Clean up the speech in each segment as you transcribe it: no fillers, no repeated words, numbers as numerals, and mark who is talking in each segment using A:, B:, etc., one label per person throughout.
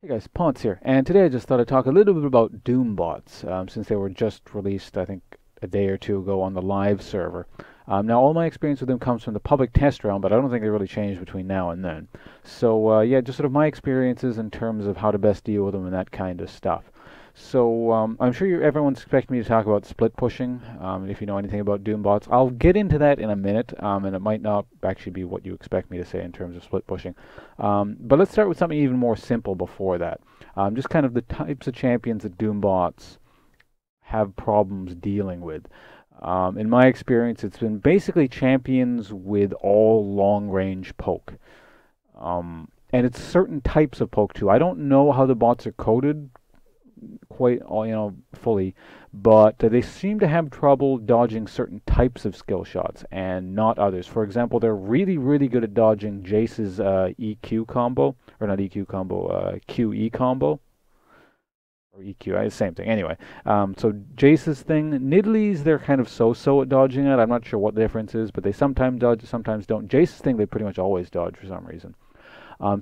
A: Hey guys, Ponce here, and today I just thought I'd talk a little bit about Doombots, since they were just released, I think, a day or two ago on the live server. Now, all my experience with them comes from the public test round, but I don't think they really changed between now and then. So, yeah, just sort of my experiences in terms of how to best deal with them and that kind of stuff. So, I'm sure everyone's expecting me to talk about split pushing, if you know anything about Doombots. I'll get into that in a minute, and it might not actually be what you expect me to say in terms of split pushing. But let's start with something even more simple before that. Just kind of the types of champions that Doombots have problems dealing with. In my experience, it's been basically champions with all long range poke. And it's certain types of poke too. I don't know how the bots are coded quite fully, but they seem to have trouble dodging certain types of skill shots and not others. For example, they're really good at dodging Jace's EQ combo, or not EQ combo, QE combo, or EQ, same thing. Anyway, so Jace's thing, Nidalee's, they're kind of so-so at dodging it. I'm not sure what the difference is, but they sometimes dodge, sometimes don't. Jace's thing, they pretty much always dodge for some reason.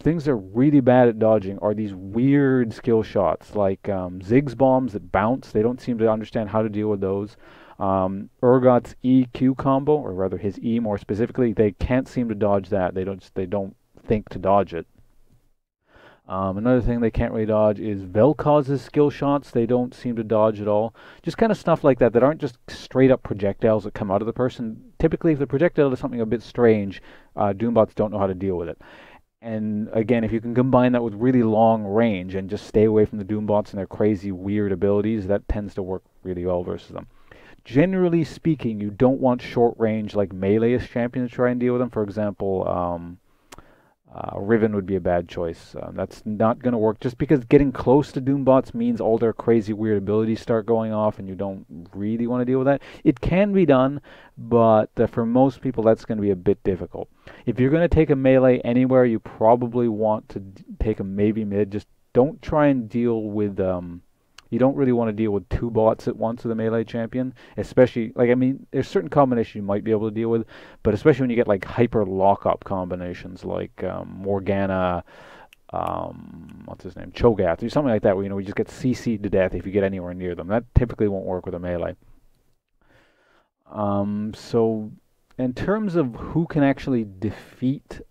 A: Things they're really bad at dodging are these weird skill shots, like Ziggs bombs that bounce. They don't seem to understand how to deal with those. Urgot's EQ combo, or rather his E more specifically, they can't seem to dodge that. They don't think to dodge it. Another thing they can't really dodge is Vel'Koz's skill shots. They don't seem to dodge at all. Just kind of stuff like that aren't just straight up projectiles that come out of the person. Typically, if the projectile is something a bit strange, Doombots don't know how to deal with it. And again, if you can combine that with really long range and just stay away from the Doombots and their crazy, weird abilities, that tends to work really well versus them. Generally speaking, you don't want short range like melee-ish champions to try and deal with them. For example, Riven would be a bad choice. That's not going to work just because getting close to Doombots means all their crazy weird abilities start going off and you don't really want to deal with that. It can be done, but for most people that's going to be a bit difficult. If you're going to take a melee anywhere, you probably want to take a maybe mid. Just don't try and deal with you don't really want to deal with two bots at once with a melee champion, especially, like, I mean, there's certain combinations you might be able to deal with, but especially when you get, like, hyper lock-up combinations, like Morgana, what's his name, Cho'Gath, or something like that, where, we just get CC'd to death if you get anywhere near them. That typically won't work with a melee. So, in terms of who can actually defeat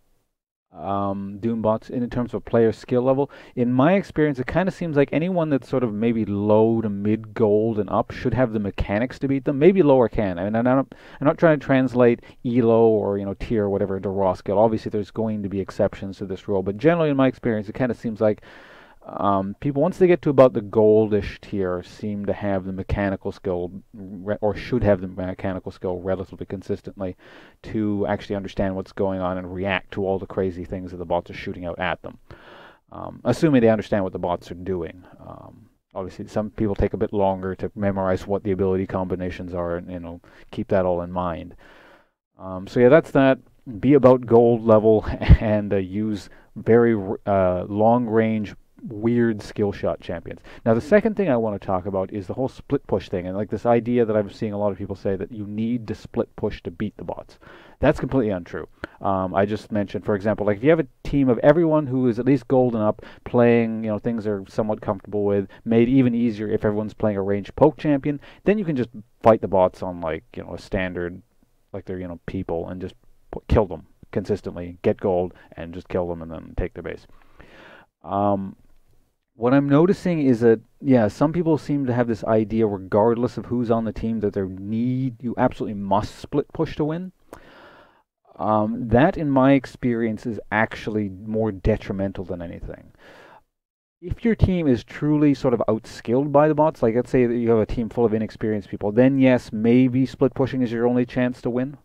A: Doombots in terms of player skill level. In my experience, it kind of seems like anyone that's sort of maybe low to mid gold and up should have the mechanics to beat them. Maybe lower can. I mean, I'm not trying to translate elo or tier or whatever to raw skill. Obviously, there's going to be exceptions to this rule, but generally, in my experience, it kind of seems like people, once they get to about the goldish tier, seem to have the mechanical skill, or should have the mechanical skill relatively consistently to actually understand what's going on and react to all the crazy things that the bots are shooting out at them. Assuming they understand what the bots are doing. Obviously, some people take a bit longer to memorize what the ability combinations are and keep that all in mind. So yeah, that's that. Be about gold level and use very long range weird skill shot champions. Now, the second thing I want to talk about is the whole split push thing, and like this idea that I'm seeing a lot of people say that you need to split push to beat the bots. That's completely untrue. I just mentioned, for example, like if you have a team of everyone who is at least golden up, playing, things they're somewhat comfortable with, made even easier if everyone's playing a ranged poke champion, then you can just fight the bots on like, a standard, like they're, people, and just kill them consistently, get gold, and just kill them and then take their base. What I'm noticing is that, yeah, some people seem to have this idea, regardless of who's on the team, that you absolutely must split push to win. That, in my experience, is actually more detrimental than anything. If your team is truly sort of outskilled by the bots, like let's say that you have a team full of inexperienced people, then yes, maybe split pushing is your only chance to win.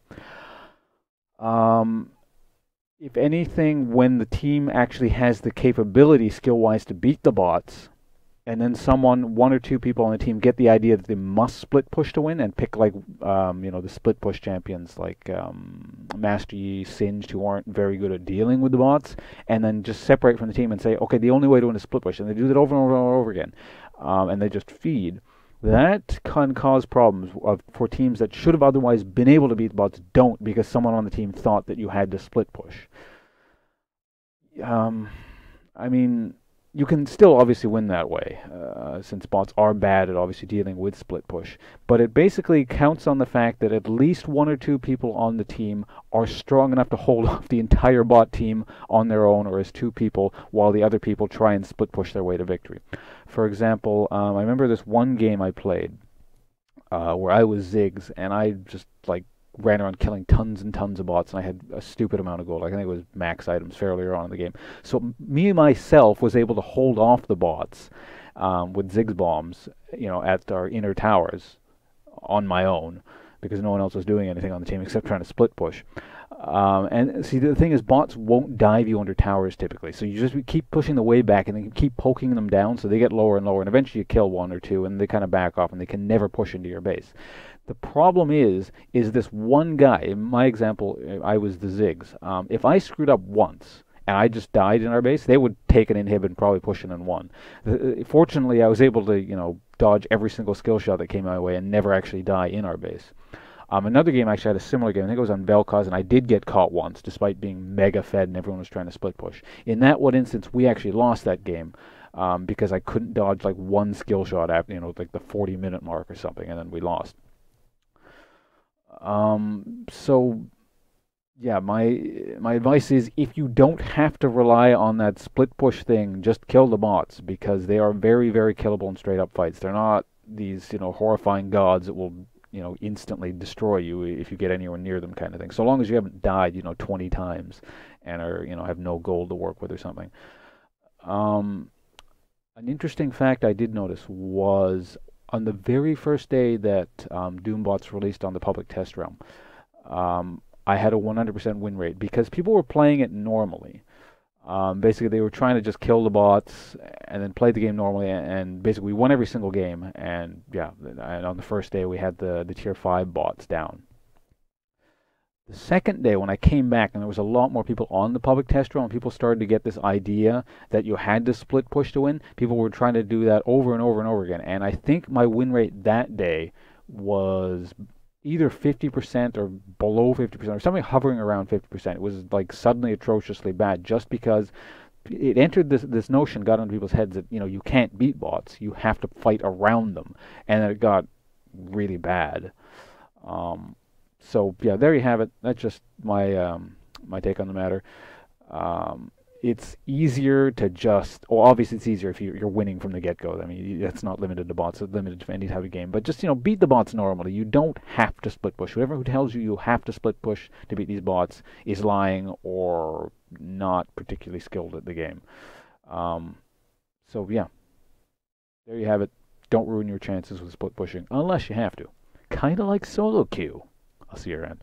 A: If anything, when the team actually has the capability skill-wise to beat the bots, and then one or two people on the team get the idea that they must split push to win and pick like, the split push champions like Master Yi, Singed, who aren't very good at dealing with the bots, and then just separate from the team and say, okay, the only way to win is split push, and they do that over and over and over again, and they just feed. That can cause problems for teams that should have otherwise been able to beat the bots, don't, because someone on the team thought that you had to split push. I mean, you can still obviously win that way, since bots are bad at obviously dealing with split push. But it basically counts on the fact that at least one or two people on the team are strong enough to hold off the entire bot team on their own or as two people, while the other people try and split push their way to victory. For example, I remember this one game I played where I was Ziggs, and I just like ran around killing tons and tons of bots, and I had a stupid amount of gold. Like, I think it was max items fairly early on in the game. So me myself was able to hold off the bots with Ziggs bombs, at our inner towers on my own, because no one else was doing anything on the team except trying to split push. And see, the thing is, bots won't dive you under towers typically, so you just keep pushing the way back, and then you keep poking them down, so they get lower and lower, and eventually you kill one or two, and they kind of back off, and they can never push into your base. The problem is this one guy. In my example, I was the Ziggs. If I screwed up once and I just died in our base, they would take an inhib and probably push in and won. Fortunately, I was able to, dodge every single skill shot that came my way and never actually die in our base. Another game actually had a similar game. I think it was on Vel'Koz, and I did get caught once, despite being mega fed and everyone was trying to split push. In that one instance, we actually lost that game because I couldn't dodge like one skill shot after, like the 40-minute mark or something, and then we lost. So yeah, my advice is, if you don't have to rely on that split push thing, just kill the bots, because they are very, very killable in straight up fights. They're not these, horrifying gods that will, instantly destroy you if you get anywhere near them, kind of thing. So long as you haven't died, 20 times and are, have no gold to work with or something. An interesting fact I did notice was on the very first day that Doombots released on the public test realm, I had a 100% win rate because people were playing it normally. Basically, they were trying to just kill the bots and then play the game normally, and basically we won every single game. And yeah, and on the first day we had the tier 5 bots down. The second day, when I came back and there was a lot more people on the public test realm, and people started to get this idea that you had to split push to win, people were trying to do that over and over and over again. And I think my win rate that day was either 50% or below 50%, or something hovering around 50%. It was like suddenly atrociously bad, just because it entered this notion, got into people's heads that, you can't beat bots, you have to fight around them. And it got really bad. So yeah, there you have it. That's just my my take on the matter. It's easier to just, well, obviously it's easier if you're winning from the get-go. I mean, it's not limited to bots; it's limited to any type of game. But just beat the bots normally. You don't have to split push. Whoever who tells you have to split push to beat these bots is lying or not particularly skilled at the game. So yeah, there you have it. Don't ruin your chances with split pushing unless you have to. Kind of like solo queue. I'll see you around.